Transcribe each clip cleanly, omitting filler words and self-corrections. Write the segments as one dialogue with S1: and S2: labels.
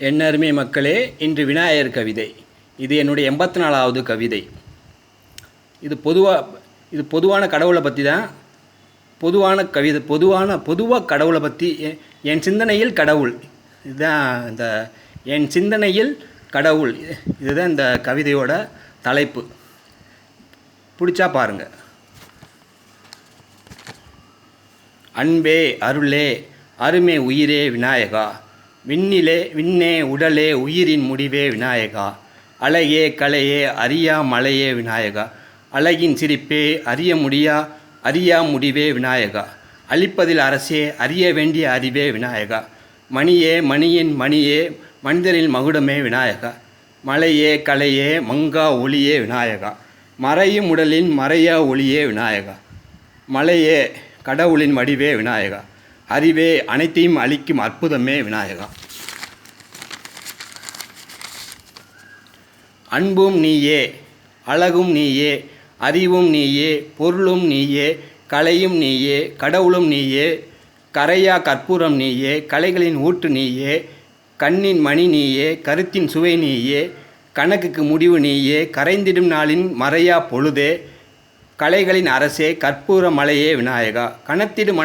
S1: என்ன அருமை மக்களே, இன்று விநாயகர் கவிதை. இது என்னுடைய 84வது கவிதை. இது பொதுவான கடவுளை பற்றி தான். பொதுவான கவிதை, பொதுவாக கடவுளை பற்றி என் சிந்தனையில் கடவுள். இதுதான் என் சிந்தனையில் கடவுள். இதுதான் இந்த கவிதையோட தலைப்பு. பிடிச்சா பாருங்கள். அன்பே அருளே அருமே உயிரே விநாயகா, விண்ணே உடலே உயிரின் முடிவே விநாயகா, அழகே கலையே அறியா மலையே விநாயகா, அழகின் சிரிப்பே அறியா முடிவே விநாயகா, அழிப்பதில் அரசே அறிய வேண்டிய அறிவே விநாயகா, மணியின் மணியே மனிதரின் மகுடமே விநாயகா, மலையே கலையே மங்கா ஒளியே விநாயகா, மறையும் உடலின் மறையா ஒளியே விநாயகா, மலையே கடவுளின் வடிவே விநாயகா, அறிவே அனைத்தையும் அளிக்கும் அற்புதமே விநாயகா. அன்பும் நீயே, அழகும் நீயே, அறிவும் நீயே, பொருளும் நீயே, கலையும் நீயே, கடவுளும் நீயே, கரையா கற்பூரம் நீயே, கலைகளின் ஊற்று நீயே, கண்ணின் மணி நீயே, கருத்தின் சுவை நீயே, கணக்குக்கு முடிவு நீயே, கரைந்திடும் நாளின் மறையா பொழுதே, கலைகளின் அரசே கற்பூர மலையே விநாயகா, கனத்திடும்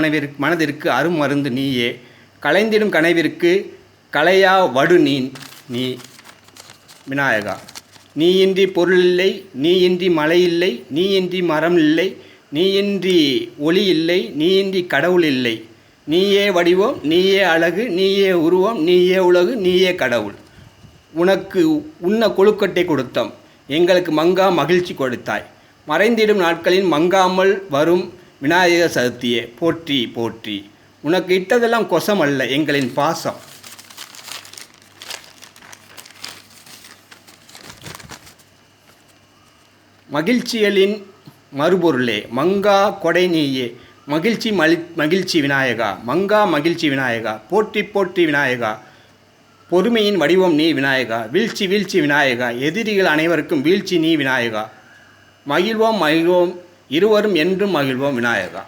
S1: மனதிற்கு அருமருந்து நீயே, கலைந்திடும் கனவிற்கு கலையா வடு நீ விநாயகா, நீயின்றி பொருள் இல்லை, நீயின்றி மலை இல்லை, நீயின்றி மரம் இல்லை, நீயின்றி ஒளி இல்லை, நீயின்றி கடவுள் இல்லை, நீயே வடிவம், நீயே அழகு, நீயே உருவம், நீயே உலகு, நீயே கடவுள். உனக்கு உண்ண கொழுக்கட்டை கொடுத்தோம், எங்களுக்கு மங்கா மகிழ்ச்சி கொடுத்தாய், மறைந்திடும் நாட்களில் மங்காமல் வரும் விநாயகர் சதுர்த்தியே போற்றி போற்றி. உனக்கு இட்டதெல்லாம் கொசம் அல்ல, எங்களின் பாசம். மகிழ்ச்சிகளின் மறுபொருளே மங்கா கொடை நீயே, மகிழ்ச்சி விநாயகா, மங்கா மகிழ்ச்சி விநாயகா, போற்றி போற்றி விநாயகா, பொறுமையின் வடிவம் நீ விநாயகா, வீழ்ச்சி விநாயகா, எதிரிகள் அனைவருக்கும் வீழ்ச்சி நீ விநாயகா, மகிழ்வோம் இருவரும் என்றும் மகிழ்வோம் விநாயகா.